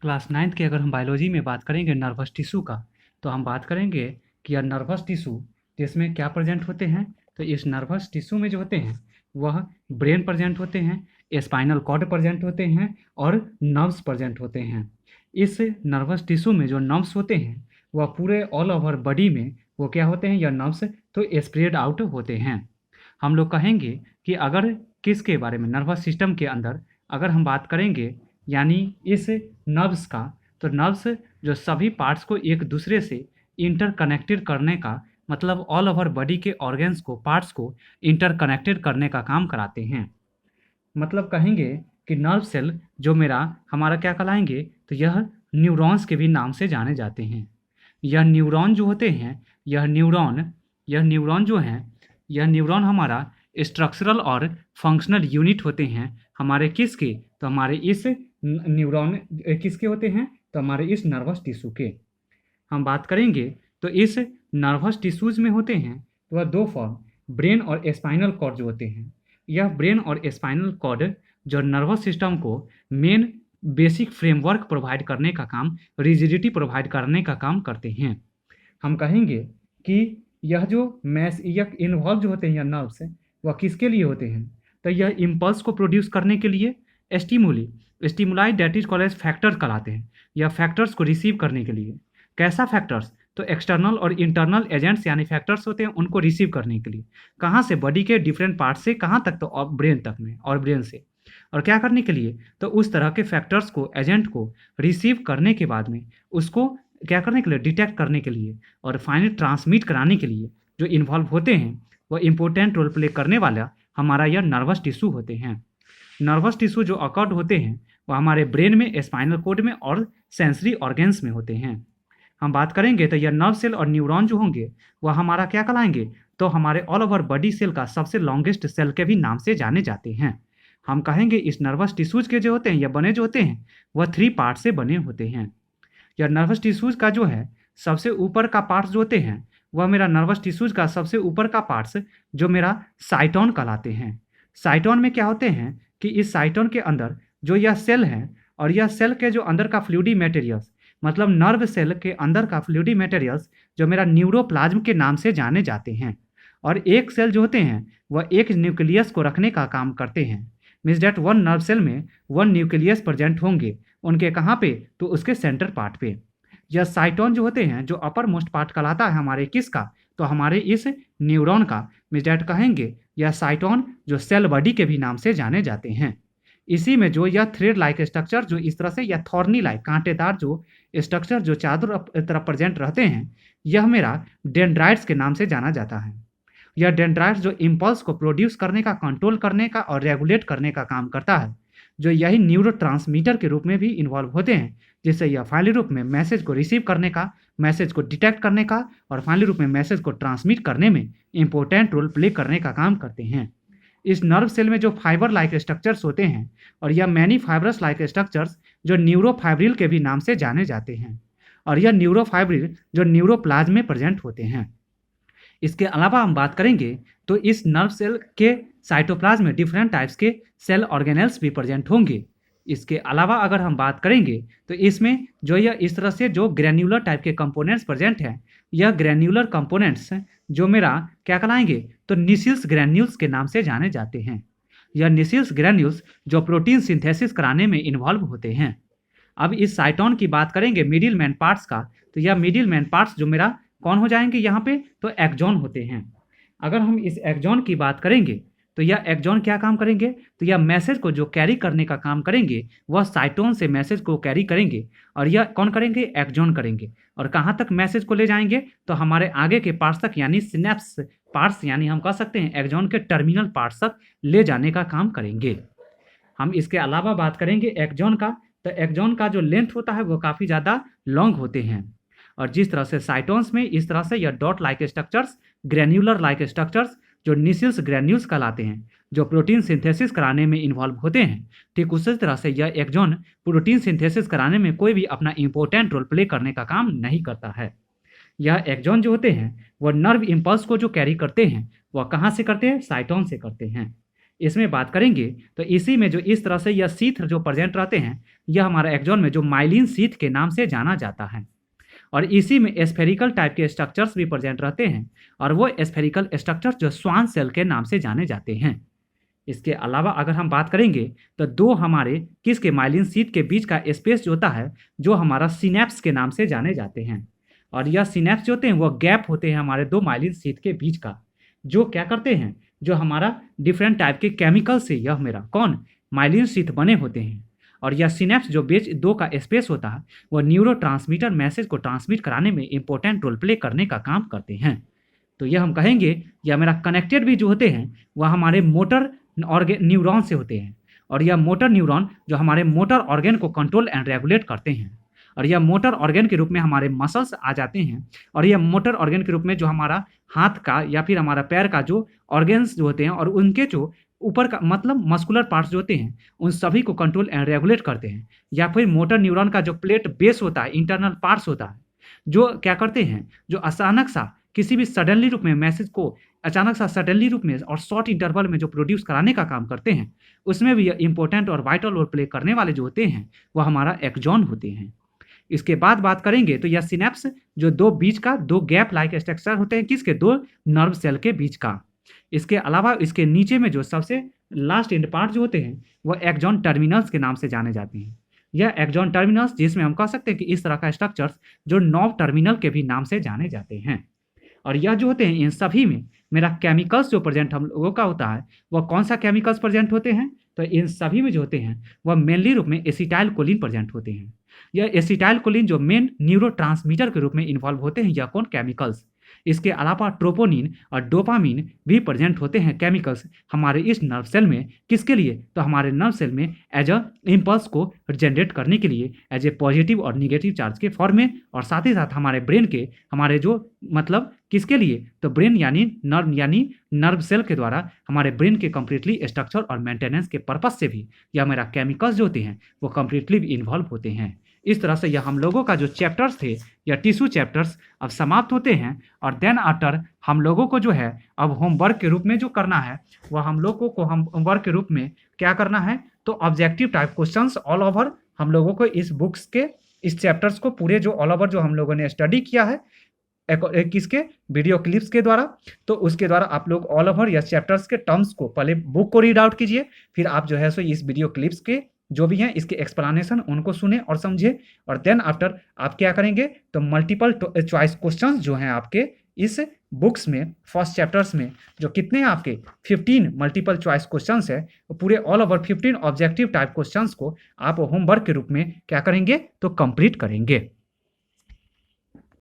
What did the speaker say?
Class 9th की अगर हम बायोलॉजी में बात करेंगे नर्वस टिश्यू का, तो हम बात करेंगे कि यह नर्वस टिश्यू जिसमें क्या प्रेजेंट होते हैं। तो इस नर्वस टिश्यू में जो होते हैं वह ब्रेन प्रेजेंट होते हैं, स्पाइनल कॉर्ड प्रेजेंट होते हैं और नर्व्स प्रेजेंट होते हैं। इस नर्वस टिश्यू में जो नर्व्स होते हैं वह पूरे ऑल ओवर बॉडी में वो क्या होते हैं, यह नर्व्स तो स्प्रेड आउट होते हैं। हम लोग कहेंगे कि अगर किसके बारे में नर्वस सिस्टम के अंदर अगर हम बात करेंगे यानी इस नर्व्स का, तो नर्व्स जो सभी पार्ट्स को एक दूसरे से इंटरकनेक्टेड करने का मतलब ऑल ओवर बॉडी के ऑर्गन्स को पार्ट्स को इंटरकनेक्टेड करने का काम कराते हैं। मतलब कहेंगे कि नर्व सेल जो मेरा हमारा क्या कहलाएंगे, तो यह न्यूरॉन्स के भी नाम से जाने जाते हैं। यह न्यूरॉन जो होते हैं यह न्यूरॉन जो हैं यह न्यूरॉन हमारा स्ट्रक्चरल और फंक्शनल यूनिट होते हैं हमारे किसके, तो हमारे इस न्यूरॉन किसके होते हैं, तो हमारे इस नर्वस टिश्यू के। हम बात करेंगे तो इस नर्वस टिश्यूज में होते हैं तो वह दो फॉर्म, ब्रेन और स्पाइनल कॉर्ड जो होते हैं। यह ब्रेन और स्पाइनल कॉर्ड जो नर्वस सिस्टम को मेन बेसिक फ्रेमवर्क प्रोवाइड करने का काम, रिजिडिटी प्रोवाइड करने का काम करते हैं। हम कहेंगे कि यह इन्वॉल्व जो होते हैं यह नर्व्स वह किसके लिए होते हैं, तो यह इम्पल्स को प्रोड्यूस करने के लिए stimuli that is called as factors कहलाते हैं। यह फैक्टर्स को रिसीव करने के लिए। कैसा फैक्टर्स, तो एक्सटर्नल और इंटरनल एजेंट्स यानी फैक्टर्स होते हैं उनको रिसीव करने के लिए। कहाँ से, बॉडी के डिफरेंट पार्ट से, कहाँ तक, तो ब्रेन तक में और ब्रेन से। और क्या करने के लिए, तो उस तरह के फैक्टर्स को, एजेंट को रिसीव करने के बाद में उसको क्या करने के लिए, डिटेक्ट करने के लिए और फाइनली ट्रांसमिट कराने के लिए जो इन्वॉल्व होते हैं वह इंपॉर्टेंट रोल प्ले करने वाला हमारा यह नर्वस टिश्यू होते हैं। नर्वस टिश्यू जो अकॉर्ड होते हैं वह हमारे ब्रेन में, स्पाइनल कॉर्ड में और सेंसरी ऑर्गन्स में होते हैं। हम बात करेंगे तो यह नर्व सेल और न्यूरॉन जो होंगे वह हमारा क्या कहलाएंगे, तो हमारे ऑल ओवर बॉडी सेल का सबसे लॉन्गेस्ट सेल के भी नाम से जाने जाते हैं। हम कहेंगे इस नर्वस टिश्यूज के जो होते हैं, यह बने जो होते हैं वह 3 पार्ट से बने होते हैं। यह नर्वस टिश्यूज का जो है सबसे ऊपर का पार्ट्स जो होते हैं वह मेरा नर्वस टिश्यूज का सबसे ऊपर का पार्ट्स जो मेरा साइटोन कहलाते हैं। साइटोन में क्या होते हैं कि इस साइटोन के अंदर जो यह सेल है और यह सेल के जो अंदर का फ्लूइडी मटेरियल्स, मतलब नर्व सेल के अंदर का फ्लूइडी मटेरियल्स जो मेरा न्यूरोप्लाज्म के नाम से जाने जाते हैं। और एक सेल जो होते हैं वह एक न्यूक्लियस को रखने का काम करते हैं। Means that one nerve cell में 1 न्यूक्लियस प्रेजेंट होंगे, उनके कहाँ पे, तो उसके सेंटर पार्ट पे। यह साइटोन जो होते हैं जो अपर मोस्ट पार्ट कहलाता है हमारे किसका, तो हमारे इस न्यूरॉन का। मीन्स डैट कहेंगे यह साइटोन जो सेल बॉडी के भी नाम से जाने जाते हैं। इसी में जो यह थ्रेड लाइक स्ट्रक्चर जो इस तरह से, या थॉर्नी लाइक कांटेदार जो स्ट्रक्चर जो चारों तरफ प्रेजेंट रहते हैं, यह मेरा डेंड्राइट्स के नाम से जाना जाता है। यह डेंड्राइट्स जो इम्पल्स को प्रोड्यूस करने का, कंट्रोल करने का और रेगुलेट करने का काम करता है, जो यही न्यूरोट्रांसमीटर के रूप में भी इन्वॉल्व होते हैं, जिससे यह फाइनली रूप में मैसेज को रिसीव करने का, मैसेज को डिटेक्ट करने का और फाइनली रूप में मैसेज को ट्रांसमिट करने में इंपॉर्टेंट रोल प्ले करने का काम करते हैं। इस नर्व सेल में जो फाइबर लाइक स्ट्रक्चर्स होते हैं और यह मैनी फाइबरस लाइक स्ट्रक्चर्स जो न्यूरोफाइब्रिल के भी नाम से जाने जाते हैं, और यह न्यूरोफाइब्रिल जो न्यूरोप्लाज्म में प्रेजेंट होते हैं। इसके अलावा हम बात करेंगे तो इस नर्व सेल के साइटोप्लाज्म में डिफरेंट टाइप्स के सेल ऑर्गेनेल्स भी प्रेजेंट होंगे। इसके अलावा अगर हम बात करेंगे तो इसमें जो यह इस तरह से जो ग्रैन्युलर टाइप के कंपोनेंट्स प्रेजेंट हैं, यह ग्रैन्युलर कंपोनेंट्स जो मेरा क्या कहलाएंगे, तो निसिल्स ग्रैन्यूल्स के नाम से जाने जाते हैं। यह निसिल्स ग्रैन्यूल्स जो प्रोटीन सिंथेसिस कराने में इन्वॉल्व होते हैं। अब इस साइटोन की बात करेंगे मिडिल मैन पार्ट्स का, तो यह मिडिल मैन पार्ट्स जो मेरा कौन हो जाएंगे यहाँ पे, तो एक्सॉन होते हैं। अगर हम इस एक्सॉन की बात करेंगे तो यह एक्सॉन क्या काम करेंगे, तो यह मैसेज को जो कैरी करने का काम करेंगे वह साइटोन से मैसेज को कैरी करेंगे, और यह कौन करेंगे, एक्सॉन करेंगे। और कहाँ तक मैसेज को ले जाएंगे, तो हमारे आगे के पार्ट्स तक, यानी सिनेप्स पार्ट्स, यानी हम कह सकते हैं एक्सॉन के टर्मिनल पार्ट्स तक ले जाने का काम करेंगे। हम इसके अलावा बात करेंगे एक्सॉन का, तो एक्सॉन का जो लेंथ होता है वो काफ़ी ज़्यादा लॉन्ग होते हैं। और जिस तरह से साइटोन्स में इस तरह से यह dot like structures, granular like structures जो निसिल्स ग्रैन्यूल्स कहलाते हैं, जो प्रोटीन सिंथेसिस कराने में इन्वॉल्व होते हैं, ठीक उसी तरह से यह एक्सॉन प्रोटीन सिंथेसिस कराने में कोई भी अपना इंपॉर्टेंट रोल प्ले करने का काम नहीं करता है। यह एक्सॉन जो होते हैं वह नर्व इम्पल्स को जो कैरी करते हैं वह कहाँ से करते हैं, साइटोन से करते हैं। इसमें बात करेंगे तो इसी में जो इस तरह से यह शीथ जो प्रेजेंट रहते हैं, यह हमारा एक्सॉन में जो माइलिन शीथ के नाम से जाना जाता है। और इसी में स्फेरिकल टाइप के स्ट्रक्चर्स भी प्रेजेंट रहते हैं, और वो स्फेरिकल स्ट्रक्चर्स जो स्वान सेल के नाम से जाने जाते हैं। इसके अलावा अगर हम बात करेंगे तो दो हमारे किसके माइलिन शीथ के बीच का स्पेस जो होता है, जो हमारा सिनेप्स के नाम से जाने जाते हैं। और यह सिनेप्स जो होते हैं वो गैप होते हैं हमारे दो माइलिन शीथ के बीच का, जो क्या करते हैं, जो हमारा डिफरेंट टाइप के केमिकल से यह मेरा कौन माइलिन शीथ बने होते हैं। और यह सिनेप्स जो बीच दो का स्पेस होता है, वो न्यूरोट्रांसमीटर मैसेज को ट्रांसमिट कराने में इंपॉर्टेंट रोल प्ले करने का काम करते हैं। तो यह हम कहेंगे या मेरा कनेक्टेड भी जो होते हैं वह हमारे मोटर न्यूरॉन से होते हैं। और यह मोटर न्यूरॉन जो हमारे मोटर ऑर्गन को कंट्रोल एंड रेगुलेट करते हैं, और यह मोटर ऑर्गन के रूप में हमारे मसल्स आ जाते हैं। और यह मोटर ऑर्गन के रूप में जो हमारा हाथ का या फिर हमारा पैर का जो ऑर्गन्स जो होते हैं और उनके जो ऊपर का मतलब मस्कुलर पार्ट्स जो होते हैं, उन सभी को कंट्रोल एंड रेगुलेट करते हैं। या फिर मोटर न्यूरॉन का जो प्लेट बेस होता है, इंटरनल पार्ट्स होता है, जो क्या करते हैं, जो अचानक सा किसी भी सडनली रूप में मैसेज को अचानक सा सडनली रूप में और शॉर्ट इंटरवल में जो प्रोड्यूस कराने का काम करते हैं, उसमें भी इंपॉर्टेंट और वाइटल रोल प्ले करने वाले जो होते हैं वह हमारा एक्सॉन होते हैं। इसके बाद बात करेंगे तो यह सिनेप्स जो दो बीच का दो गैप लाइक स्ट्रक्चर होते हैं, किसके, दो नर्व सेल के बीच का। इसके अलावा इसके नीचे में जो सबसे लास्ट एंड पार्ट जो होते हैं वह एक्सॉन टर्मिनल्स के नाम से जाने जाते हैं। यह एक्सॉन टर्मिनल्स, जिसमें हम कह सकते हैं कि इस तरह का स्ट्रक्चर्स जो नॉव टर्मिनल के भी नाम से जाने जाते हैं। और यह जो होते हैं इन सभी में मेरा केमिकल्स जो प्रेजेंट हम लोगों का होता है वह कौन सा केमिकल्स प्रेजेंट होते हैं, तो इन सभी में जो होते हैं वह मेनली रूप में एसिटाइल कोलिन प्रेजेंट होते हैं। यह एसिटाइल कोलिन जो मेन न्यूरोट्रांसमीटर के रूप में इन्वॉल्व होते हैं, यह कौन केमिकल्स। इसके अलावा ट्रोपोनिन और डोपामिन भी प्रेजेंट होते हैं केमिकल्स हमारे इस नर्व सेल में, किसके लिए, तो हमारे नर्व सेल में एज अ इम्पल्स को जनरेट करने के लिए, एज ए पॉजिटिव और निगेटिव चार्ज के फॉर्म में। और साथ ही साथ हमारे ब्रेन के हमारे जो मतलब किसके लिए, तो ब्रेन यानी नर्व सेल के द्वारा हमारे ब्रेन के कंप्लीटली स्ट्रक्चर और मेंटेनेंस के पर्पस से भी यह मेरा केमिकल्स जो होते हैं वो कंप्लीटली इन्वॉल्व होते हैं। इस तरह से यह हम लोगों का जो चैप्टर्स थे या टिश्यू चैप्टर्स अब समाप्त होते हैं। और देन आफ्टर हम लोगों को जो है अब होमवर्क के रूप में जो करना है वह हम लोगों को होमवर्क के रूप में क्या करना है, तो objective type questions all over हम लोगों को इस बुक्स के इस चैप्टर्स को पूरे जो ऑल ओवर जो हम लोगों ने स्टडी किया है किसके, वीडियो क्लिप्स के द्वारा, तो उसके द्वारा आप लोग ऑल ओवर या चैप्टर्स के टर्म्स को पहले बुक को रीड आउट कीजिए, फिर आप जो है सो इस वीडियो क्लिप्स के जो भी हैं इसके एक्सप्लेनेशन उनको सुने और समझे। और देन आफ्टर आप क्या करेंगे, तो मल्टीपल चॉइस क्वेश्चंस जो हैं आपके इस बुक्स में फर्स्ट चैप्टर्स में जो कितने हैं आपके 15 मल्टीपल चॉइस क्वेश्चंस है, पूरे all over 15 objective type questions को आप होमवर्क के रूप में क्या करेंगे, तो कंप्लीट करेंगे।